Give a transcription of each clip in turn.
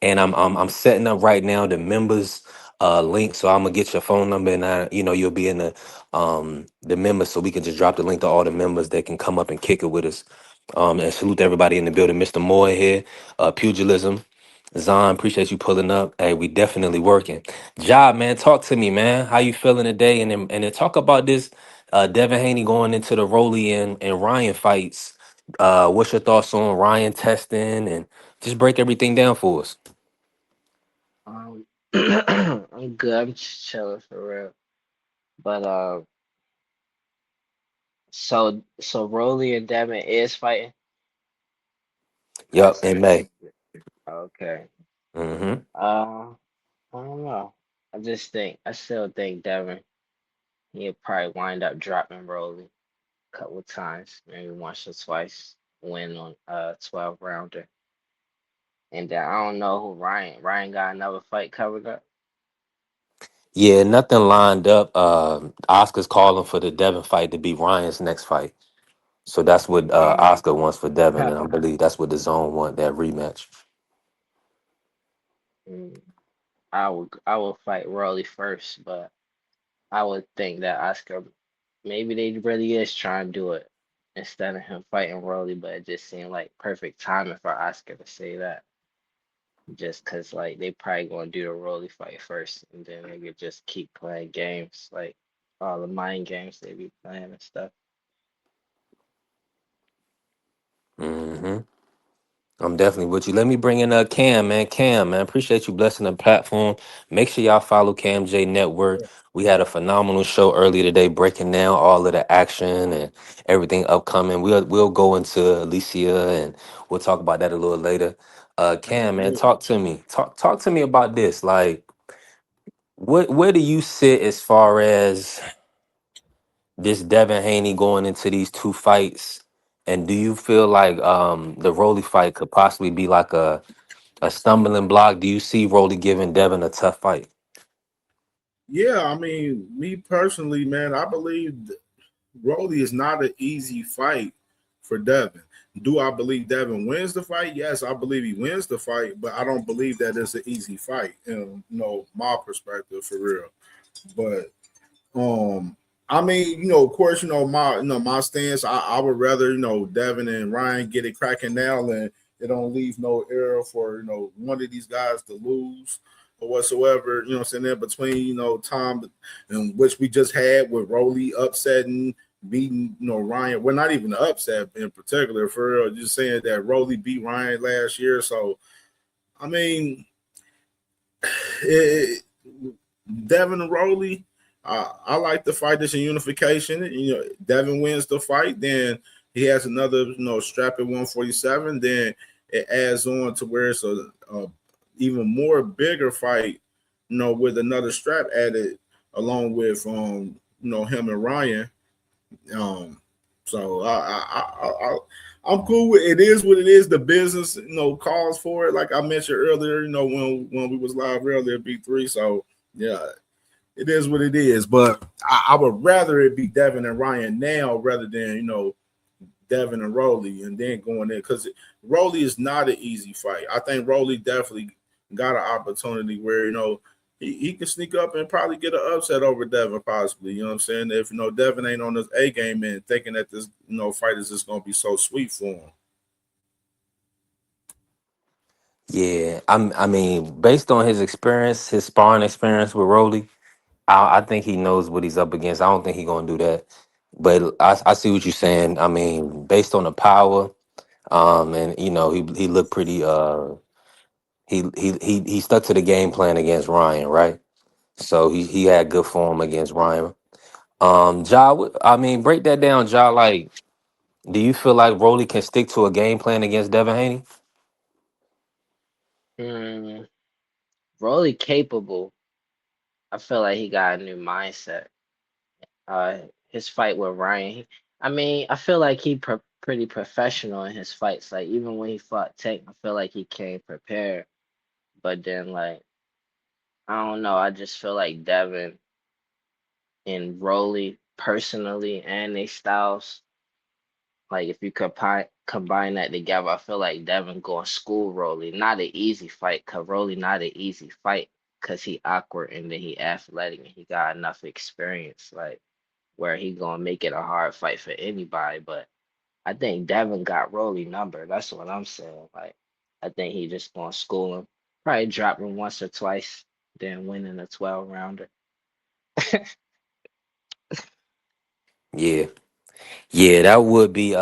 and I'm setting up right now the members link. So I'm gonna get your phone number, and you'll be in the members, so we can just drop the link to all the members that can come up and kick it with us. And salute to everybody in the building. Mr. Moore here, pugilism. Zon, appreciate you pulling up. Hey, we definitely working. Job, man, talk to me, man. How you feeling today? And then talk about this. Devin Haney going into the Rolly and Ryan fights. What's your thoughts on Ryan testing, and just break everything down for us? I'm good. I'm just chilling for real. But so Rolly and Devin is fighting. Yup, in That's May. okay. Mm-hmm. Uh, I don't know. I still think Devin. He'll probably wind up dropping Rolly a couple of times, maybe once or twice. Win on 12 rounder. And then I don't know who Ryan. Ryan got another fight covered up. Yeah, nothing lined up. Oscar's calling for the Devin fight to be Ryan's next fight. So that's what Um, Oscar wants for Devin, and I believe that's what the zone want, that rematch. mm, I would fight Rolly first, but I would think that Oscar maybe they really is trying to do it instead of him fighting Rolly, but it just seemed like perfect timing for Oscar to say that. Just cause like they probably gonna do the Rolly fight first, and then they could just keep playing games like all the mind games they be playing and stuff. Mm-hmm. I'm definitely with you. Let me bring in Cam, man. Cam, man, appreciate you blessing the platform. Make sure y'all follow Cam J Network. We had a phenomenal show earlier today, breaking down all of the action and everything upcoming. We'll go into Alicia, and we'll talk about that a little later. Cam, man, Absolutely. talk to me. Talk to me about this. Like, where do you sit as far as this Devin Haney going into these two fights? And do you feel like the Rolly fight could possibly be like a stumbling block? Do you see Rolly giving Devin a tough fight? Yeah, I mean, me personally, man, I believe Rolly is not an easy fight for Devin. Do I believe Devin wins the fight? Yes, I believe he wins the fight, but I don't believe that it's an easy fight. My perspective for real. But I mean, of course, my stance. I would rather Devin and Ryan get it cracking now, and it don't leave no error for one of these guys to lose or whatsoever. You know, what I'm saying in between time in which we just had with Rolly upsetting, beating Ryan. Well, not even the upset in particular for real. Just saying that Rolly beat Ryan last year. So I mean, it, Devin and Rolly. I like the fight. This in unification. Devin wins the fight, then he has another strap at 147. Then it adds on to where it's a even more bigger fight. With another strap added along with him and Ryan. Um, so I'm cool with it. Is what it is. The business calls for it. Like I mentioned earlier, when we was live earlier, B3. So yeah, it is what it is. But I would rather it be Devin and Ryan now rather than Devin and Rolly and then going in because Rolly is not an easy fight. I think Rolly definitely got an opportunity where he can sneak up and probably get an upset over Devin possibly. You know what I'm saying? If Devin ain't on his A game and thinking that this fight is just gonna be so sweet for him. Yeah, I mean, based on his experience, his sparring experience with Rolly, I think he knows what he's up against. I don't think he's gonna do that. But I see what you're saying. I mean, based on the power, and he looked pretty. He stuck to the game plan against Ryan, right? So he had good form against Ryan. Ja, I mean, break that down, Ja. Like, do you feel like Rolly can stick to a game plan against Devin Haney? Mm, Rolly capable. I feel like he got a new mindset. His fight with Ryan. I mean, I feel like he pretty professional in his fights. Like even when he fought Tank, I feel like he came prepared. But then like I don't know. I just feel like Devin and Rolly personally and they styles. Like if you combine that together, I feel like Devin going school Rolly. Not an easy fight, cause Rolly not an easy fight, cause he awkward and then he athletic and he got enough experience, like where he gonna make it a hard fight for anybody. But I think Devin got Rolly number. That's what I'm saying. Like I think he just gonna school him, probably drop him once or twice, then win in a 12 rounder. Yeah, yeah, that would be.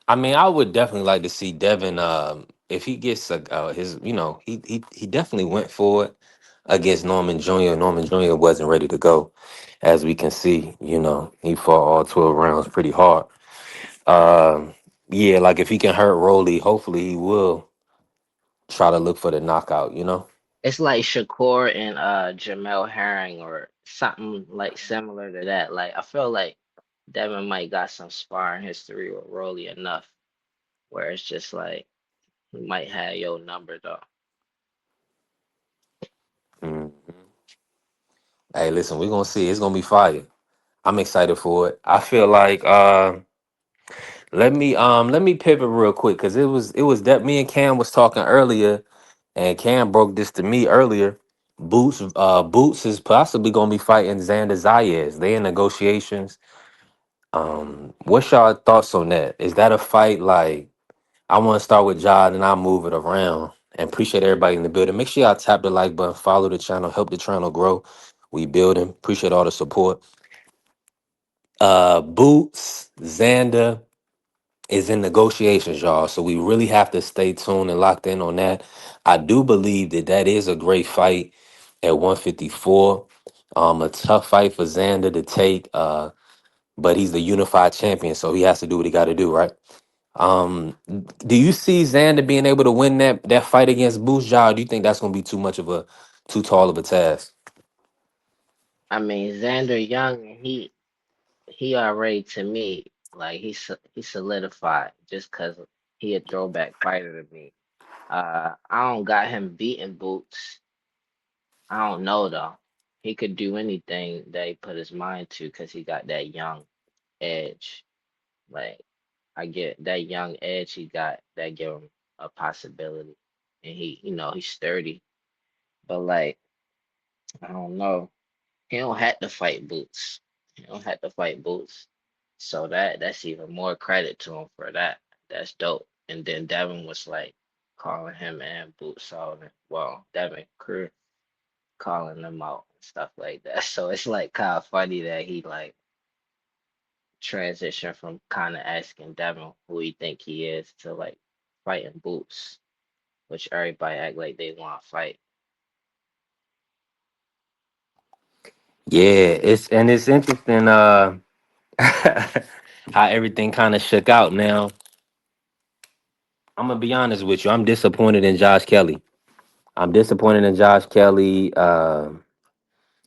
I mean, I would definitely like to see Devin. If he gets his, he definitely went for it against Norman Jr. Norman Jr. wasn't ready to go, as we can see. He fought all 12 rounds pretty hard. Um, yeah, like if he can hurt Rolly, hopefully he will try to look for the knockout. It's like Shakur and Jamel Herring or something like similar to that. Like I feel like Devin might got some sparring history with Rolly enough where it's just like he might have your number though. Mhm. Hey, listen, we're gonna see. It's gonna be fire. I'm excited for it. I feel like let me pivot real quick because it was that me and Cam was talking earlier, and Cam broke this to me earlier. Boots is possibly gonna be fighting Xander Zayas. They in negotiations. What's y'all thoughts on that? Is that a fight? Like, I want to start with Jod and I'll move it around. And appreciate everybody in the building. Make sure y'all tap the like button, follow the channel, help the channel grow. We building. Appreciate all the support. Boots, Xander is in negotiations, y'all. So we really have to stay tuned and locked in on that. I do believe that that is a great fight at 154. A tough fight for Xander to take, but he's the unified champion, so he has to do what he got to do, right? Um, do you see Xander being able to win that fight against Boots, Jaw? Do you think that's going to be too tall of a task? I mean Xander Young, he already to me like he solidified just cause he a throwback fighter to me. I don't got him beating Boots. I don't know though. He could do anything that he put his mind to because he got that young edge. Like I get that young edge he got that give him a possibility. And he's sturdy. But like, I don't know. He don't have to fight Boots. He don't have to fight Boots. So that's even more credit to him for that. That's dope. And then Devin was like calling him and Boots out. Well, Devin Crew calling them out and stuff like that. So it's like kind of funny that he like transition from kind of asking Devin who he think he is to like fighting Boots, which everybody act like they want to fight. Yeah, it's interesting how everything kind of shook out. Now, I'm gonna be honest with you. I'm disappointed in Josh Kelly. I'm disappointed in Josh Kelly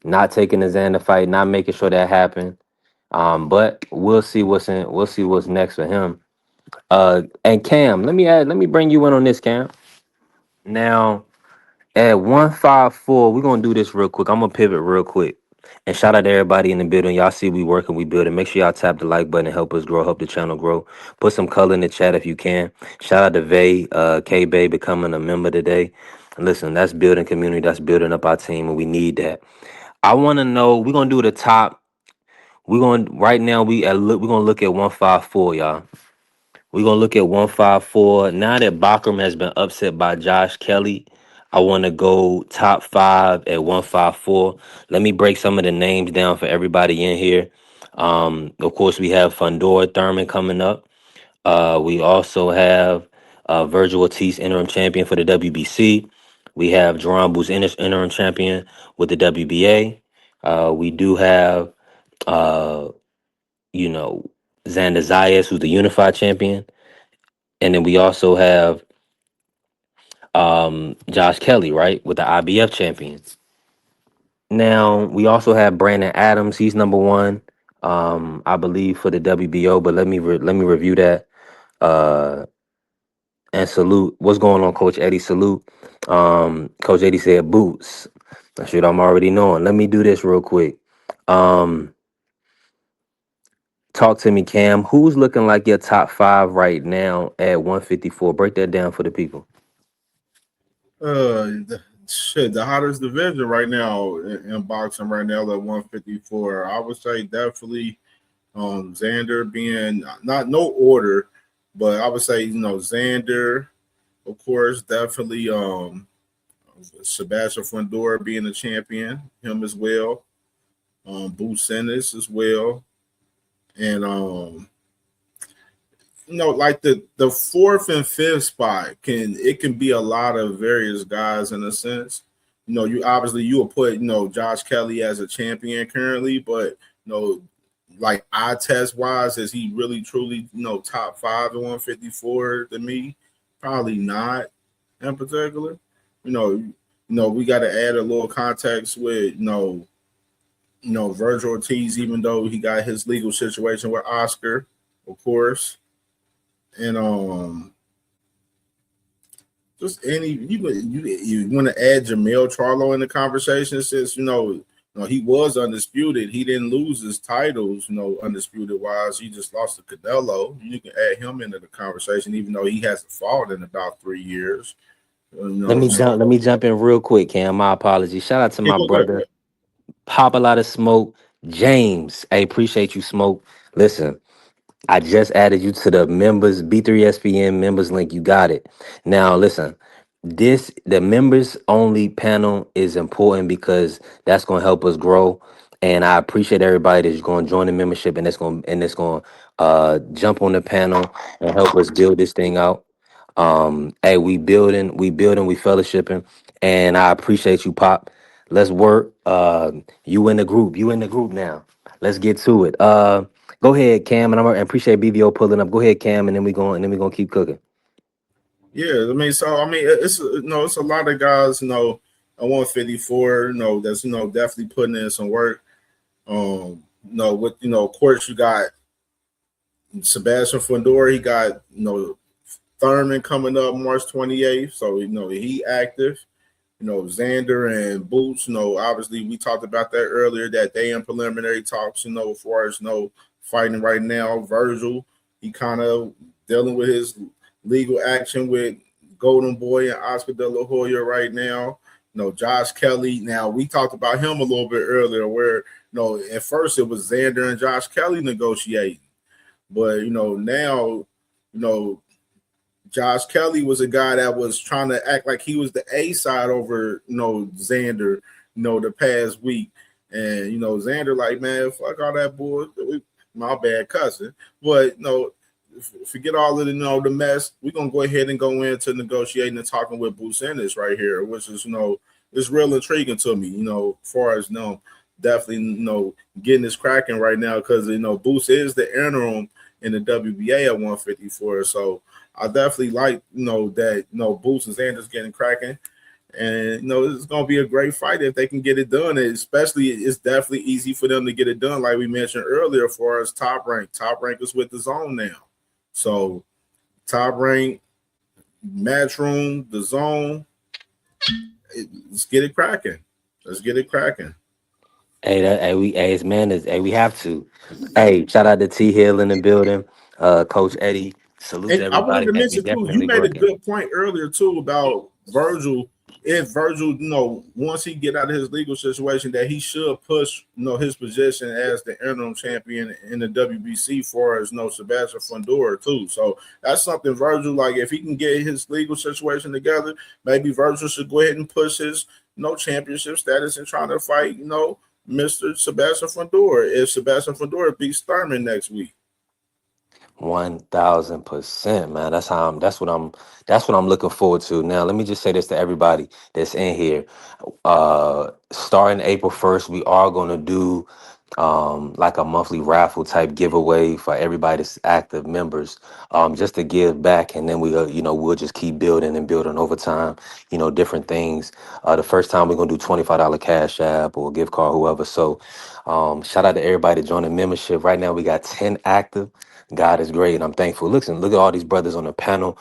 not taking the Xander fight, not making sure that happened. But we'll see what's next for him. And Cam, let me bring you in on this, Cam. Now, at 154, we're gonna do this real quick. I'm gonna pivot real quick. And shout out to everybody in the building. Y'all see we working, we building. Make sure y'all tap the like button and help us grow, help the channel grow. Put some color in the chat if you can. Shout out to Vay, K Bay becoming a member today. Listen, that's building community, that's building up our team, and we need that. I wanna know, we're gonna do the top. We're gonna right now we're gonna look at 154, y'all. We're gonna look at 154. Now that Bachram has been upset by Josh Kelly, I want to go top five at 154. Let me break some of the names down for everybody in here. Of course, we have Fundora Thurman coming up. We also have Virgil Ortiz, interim champion for the WBC. We have Jerome Boo's interim champion with the WBA. We do have, uh, you know, Xander Zayas, who's the unified champion. And then we also have Josh Kelly, right, with the IBF champions. Now we also have Brandon Adams. He's number one, I believe, for the WBO. But let me review that. Uh, and salute. What's going on, Coach Eddie? Salute. Coach Eddie said boots. That's what I'm already knowing. Let me do this real quick. Um, Talk to me, Cam. Who's looking like your top five right now at 154? Break that down for the people. The hottest division right now in boxing right now at 154. I would say definitely Xander being not no order, but I would say Xander, of course, definitely Sebastian Fundora being the champion, him as well. Boots Ennis as well, and like the fourth and fifth spot can be a lot of various guys in a sense. You obviously you will put Josh Kelly as a champion currently, but like eye test wise, is he really truly top five at 154 to me? Probably not in particular. We got to add a little context with Virgil Ortiz, even though he got his legal situation with Oscar, of course, and just any you want to add Jamel Charlo in the conversation since he was undisputed. He didn't lose his titles, undisputed wise. He just lost to Canelo. You can add him into the conversation, even though he hasn't fought in about 3 years. So Let me jump in real quick, Cam. My apologies. Shout out to yeah, my go ahead. brother, Pop a lot of smoke, James. Hey, appreciate you, smoke. Listen, I just added you to the members B3SPN members link. You got it. Now listen, the members only panel is important because that's going to help us grow. And I appreciate everybody that's going to join the membership and that's going to jump on the panel and help us build this thing out. Hey, we fellowshipping, and I appreciate you, Pop. Let's work. You in the group. You in the group now. Let's get to it. Go ahead, Cam, and I appreciate BVO pulling up. Go ahead, Cam, and then we gonna keep cooking. Yeah, I mean, so I mean, it's a lot of guys, at 154, that's definitely putting in some work. With of course, you got Sebastian Fundora. He got Thurman coming up March 28th, so he active. Xander and Boots. Obviously we talked about that earlier. That they in preliminary talks. As far as fighting right now. Virgil, he kind of dealing with his legal action with Golden Boy and Oscar De La Hoya right now. Josh Kelly. Now we talked about him a little bit earlier, where at first it was Xander and Josh Kelly negotiating, but now Josh Kelly was a guy that was trying to act like he was the A side over Xander the past week, and Xander like, man, fuck all that bull. My bad cousin, but forget all of the mess. We're gonna go ahead and go into negotiating and talking with Bruce Ennis right here, which is it's real intriguing to me. As far as definitely getting this cracking right now, because Boost is the interim in the WBA at 154. So I definitely like that Boost and Xander's getting cracking. And it's gonna be a great fight if they can get it done. And especially, it's definitely easy for them to get it done, like we mentioned earlier. As far as top rank is with the zone now. So top rank, Matchroom, the zone. Let's get it cracking. Let's get it cracking. Hey, it's man, hey, we have to. Hey, shout out to T Hill in the building. Coach Eddie. Salute to And I wanted everybody, to man. We mention too, you definitely made a working. good point earlier too about Virgil. If Virgil, once he get out of his legal situation, that he should push, his position as the interim champion in the WBC for as Sebastian Fundora too. So that's something Virgil, like if he can get his legal situation together, maybe Virgil should go ahead and push his championship status and trying to fight, Mr. Sebastian Fundora if Sebastian Fundora beats Thurman next week. 1000%, man. That's what I'm looking forward to. Now, let me just say this to everybody that's in here. Starting April 1st, we are gonna do like a monthly raffle type giveaway for everybody that's active members, just to give back, and then we'll just keep building and building over time, different things. The first time we're gonna do $25 cash app or gift card, whoever. So shout out to everybody joining membership. Right now we got 10 active. God is great, and I'm thankful. Listen, look at all these brothers on the panel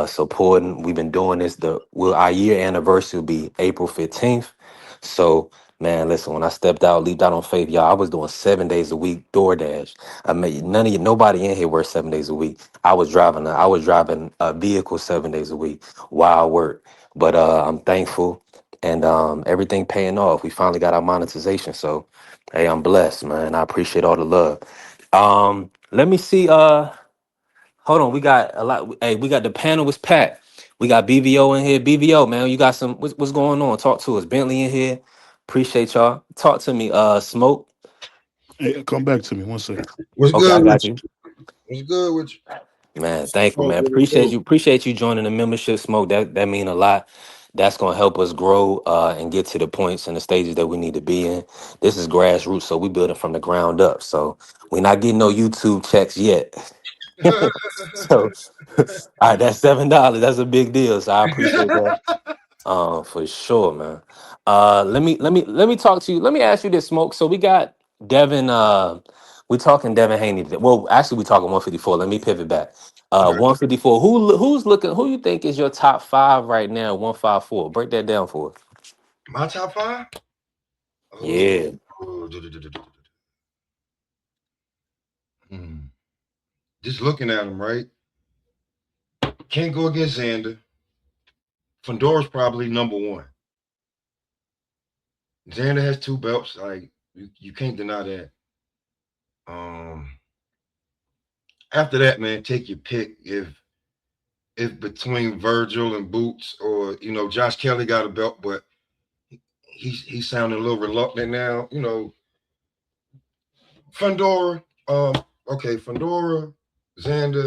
supporting. We've been doing this. Our year anniversary will be April 15th. So Man, listen, when I stepped out, leaped out on faith, y'all, I was doing 7 days a week DoorDash. I mean, none of you, nobody in here works 7 days a week. I was driving a vehicle 7 days a week while I work. But I'm thankful, and everything paying off. We finally got our monetization. So hey, I'm blessed, man. I appreciate all the love. Let me see. Hold on, we got a lot. Hey, we got the panel was packed. We got BVO in here. BVO, man, you got some. What's going on? Talk to us. Bentley in here. Appreciate y'all. Talk to me. Smoke. Hey, come back to me 1 second. What's Okay, I good with got you? you, What's good with you? man. Thank you, Smoke, man. what it Appreciate do? you. Appreciate you joining the membership. Smoke. That mean a lot. That's gonna help us grow and get to the points and the stages that we need to be in. This is grassroots, so we building from the ground up. So we're not getting no YouTube checks yet. So, all right, that's $7. That's a big deal. So I appreciate that. For sure, man. Let me talk to you. Let me ask you this, Smoke. So we got Devin. We talking Devin Haney. Well, actually, we talking 154. Let me pivot back. Okay. 154. Who's looking? Who you think is your top five right now? 154. Break that down for us. My top five? Oh, Yeah. oh, Hmm. Just looking at them, right? Can't go against Xander. Fedor's probably number one. Xander has two belts. Like you can't deny that. Um, After that, man, take your pick. If between Virgil and Boots, or Josh Kelly got a belt, but he's sounding a little reluctant now. Fedora. Okay, Fedora, Xander.